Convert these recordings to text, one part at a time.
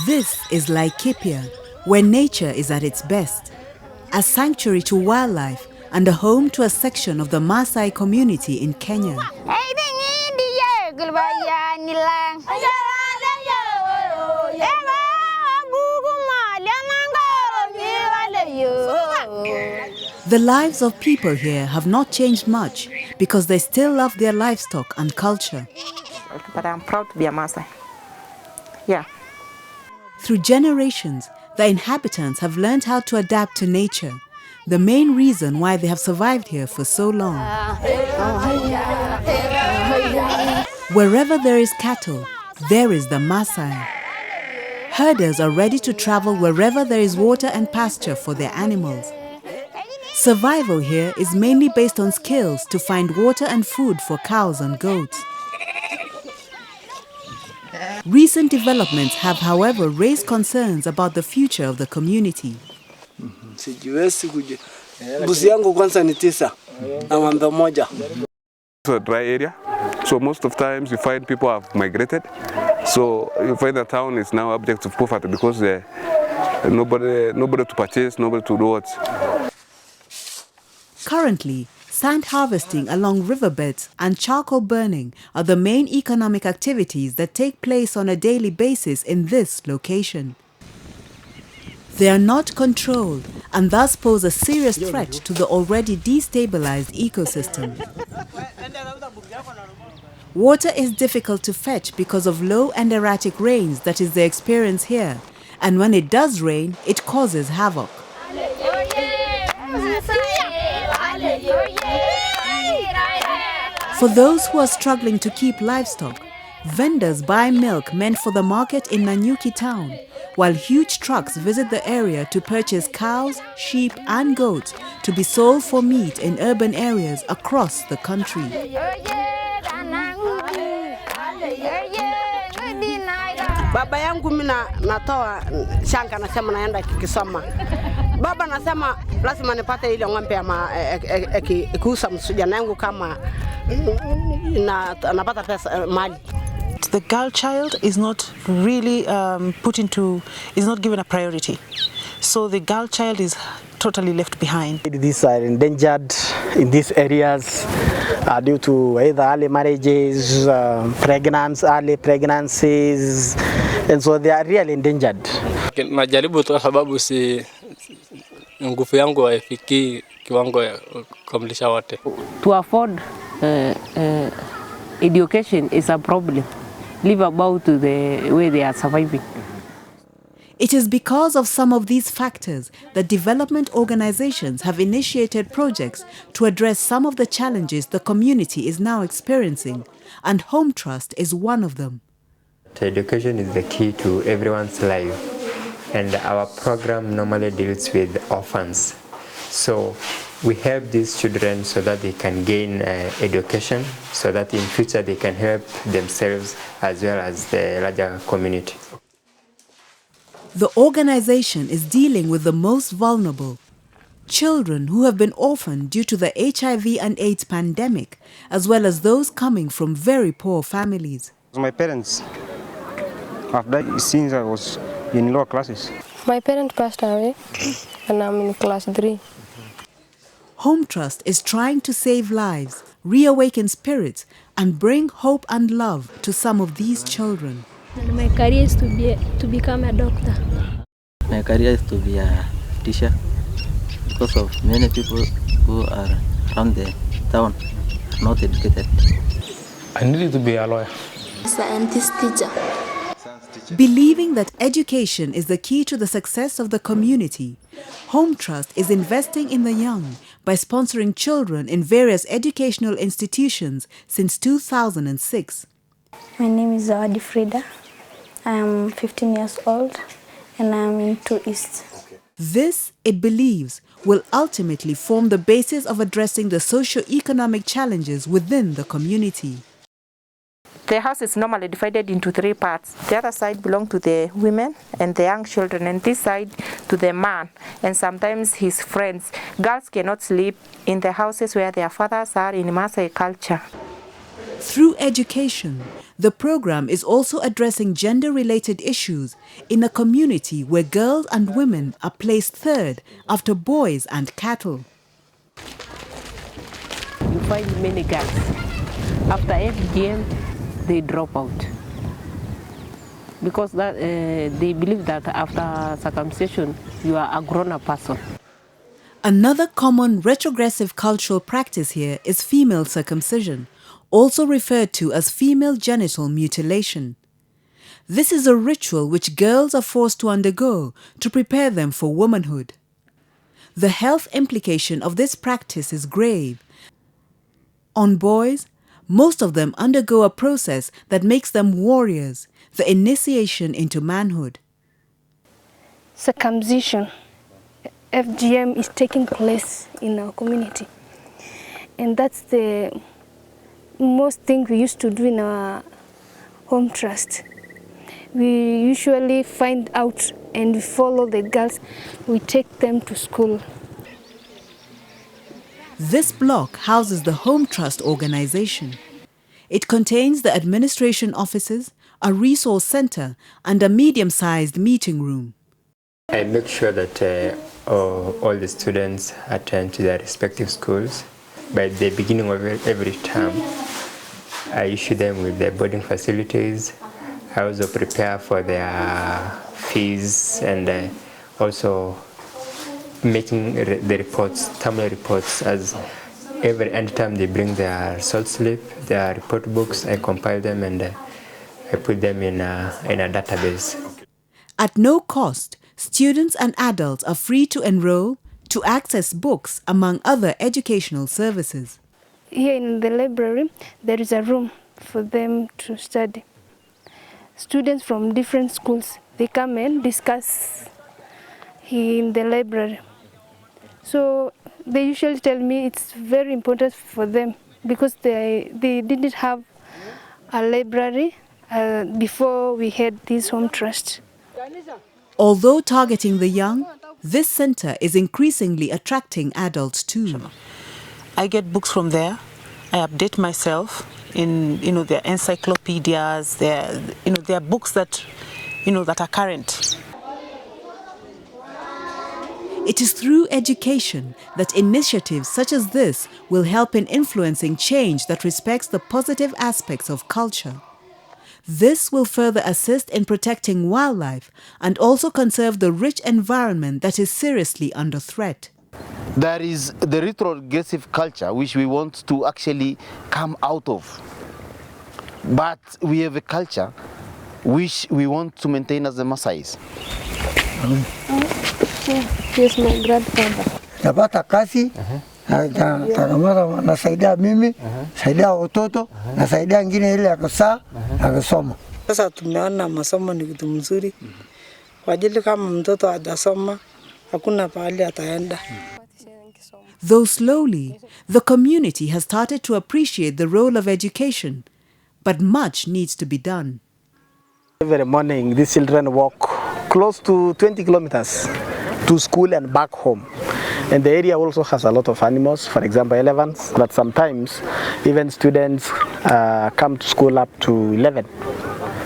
This is Laikipia, where nature is at its best, a sanctuary to wildlife and a home to a section of the Maasai community in Kenya. The lives of people here have not changed much because they still love their livestock and culture. But I'm proud to be a Maasai. Yeah. Through generations, the inhabitants have learned how to adapt to nature, the main reason why they have survived here for so long. Wherever there is cattle, there is the Maasai. Herders are ready to travel wherever there is water and pasture for their animals. Survival here is mainly based on skills to find water and food for cows and goats. Recent developments have, however, raised concerns about the future of the community. It's a dry area, so most of the times you find people have migrated. So you find the town is now object of poverty because nobody to purchase, nobody to do what. Currently, sand harvesting along riverbeds and charcoal burning are the main economic activities that take place on a daily basis in this location. They are not controlled and thus pose a serious threat to the already destabilized ecosystem. Water is difficult to fetch because of low and erratic rains that is the experience here, and when it does rain, it causes havoc. For those who are struggling to keep livestock, vendors buy milk meant for the market in Nanyuki town, while huge trucks visit the area to purchase cows, sheep and goats to be sold for meat in urban areas across the country. Baba yangu mina natoa shanga nasema naenda kikisoma. Baba nasema lazima nipate ile ng'ombe ya kuuza msujana yangu kama napata pesa mali. The girl child is not really is not given a priority. So the girl child is totally left behind. These are endangered in these areas due to either early marriages, early pregnancies, and so they are really endangered. Najaribu tu sababu si nguvu yangu haifiki kiwango ya kumlisha wote. To afford education is a problem. Live about the way they are surviving. It is because of some of these factors that development organizations have initiated projects to address some of the challenges the community is now experiencing, and HOMETRUST is one of them. Education is the key to everyone's life, and our program normally deals with orphans. So we help these children so that they can gain education, so that in future they can help themselves as well as the larger community. The organization is dealing with the most vulnerable, children who have been orphaned due to the HIV and AIDS pandemic, as well as those coming from very poor families. My parents have died since I was in lower classes. My parents passed away and I'm in class 3. HOMETRUST is trying to save lives, reawaken spirits, and bring hope and love to some of these children. And my career is to become a doctor. My career is to be a teacher because of many people who are around the town are not educated. I needed to be a lawyer. Scientist teacher. Believing that education is the key to the success of the community, HOMETRUST is investing in the young by sponsoring children in various educational institutions since 2006. My name is Zawadi Frida. I am 15 years old and I am in 2 East. This, it believes, will ultimately form the basis of addressing the socio-economic challenges within the community. The house is normally divided into 3 parts. The other side belongs to the women and the young children, and this side to the man and sometimes his friends. Girls cannot sleep in the houses where their fathers are in Maasai culture. Through education, the program is also addressing gender-related issues in a community where girls and women are placed third after boys and cattle. You find many girls. After FGM, they drop out. Because they believe that after circumcision, you are a grown-up person. Another common retrogressive cultural practice here is female circumcision, also referred to as female genital mutilation. This is a ritual which girls are forced to undergo to prepare them for womanhood. The health implication of this practice is grave. On boys, most of them undergo a process that makes them warriors, the initiation into manhood. Circumcision, FGM, is taking place in our community. And that's the most thing we used to do in our home trust. We usually find out and we follow the girls. We take them to school. This block houses the HOMETRUST organization. It contains the administration offices, a resource center, and a medium-sized meeting room. I make sure that all the students attend to their respective schools. By the beginning of every term, I issue them with their boarding facilities. I also prepare for their fees and also making the reports, terminal reports, as every end time they bring their result slip, their report books. I compile them and I put them in a database. At no cost, students and adults are free to enroll, to access books, among other educational services. Here in the library, there is a room for them to study. Students from different schools, they come and discuss in the library. So they usually tell me it's very important for them because they didn't have a library before we had this home trust. Although targeting the young, this center is increasingly attracting adults too. I get books from there. I update myself in their encyclopedias. There are books that that are current. It is through education that initiatives such as this will help in influencing change that respects the positive aspects of culture. This will further assist in protecting wildlife and also conserve the rich environment that is seriously under threat. There is the retrogressive culture which we want to actually come out of. But we have a culture which we want to maintain as the Maasais. Yes, my grandfather. Napata kazi, nasaidia mimi, nasaidia watoto, nasaidia ngine ile ya kusaa, akasoma. Sasa tumeona masomo ni kitu mzuri. Kwa ajili kama mtoto hajasoma, hakuna pahali ataenda. Though slowly, the community has started to appreciate the role of education, but much needs to be done. Every morning, these children walk close to 20 kilometers to school and back home. And the area also has a lot of animals, for example, elephants, but sometimes even students come to school up to 11.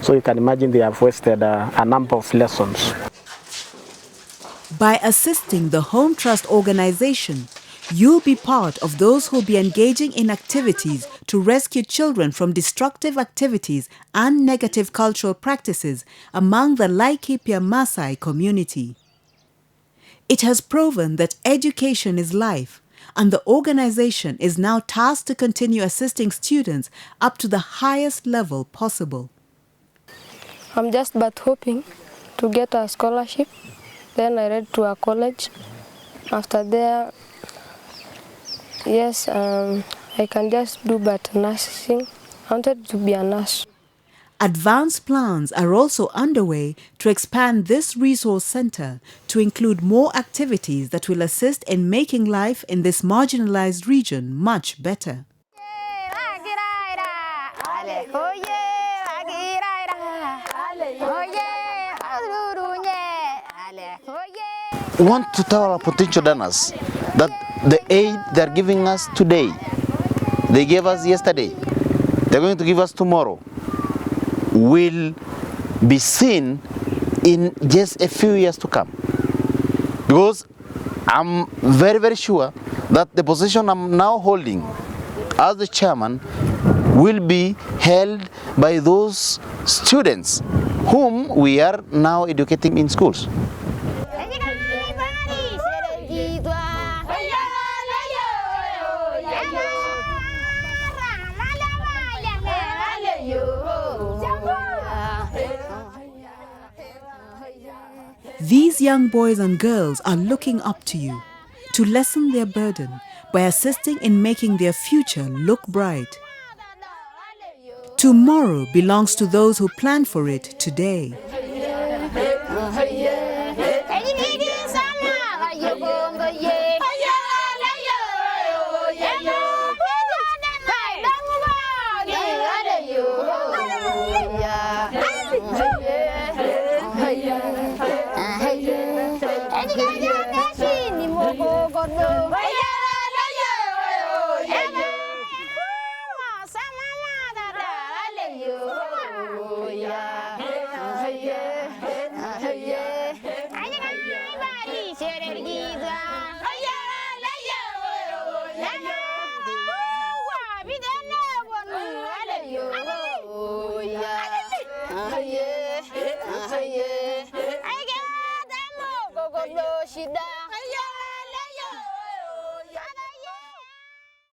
So you can imagine they have wasted a number of lessons. By assisting the HOMETRUST organization, you'll be part of those who'll be engaging in activities to rescue children from destructive activities and negative cultural practices among the Laikipia Maasai community. It has proven that education is life, and the organization is now tasked to continue assisting students up to the highest level possible. I'm just but hoping to get a scholarship. Then I read to a college. After there, yes, I can just do but nursing. I wanted to be a nurse. Advanced plans are also underway to expand this resource center to include more activities that will assist in making life in this marginalized region much better. want to tell our potential donors that the aid they're giving us today, they gave us yesterday, they're going to give us tomorrow, will be seen in just a few years to come. Because I'm very, very sure that the position I'm now holding as the chairman will be held by those students whom we are now educating in schools. These young boys and girls are looking up to you to lessen their burden by assisting in making their future look bright. Tomorrow belongs to those who plan for it today. Shida.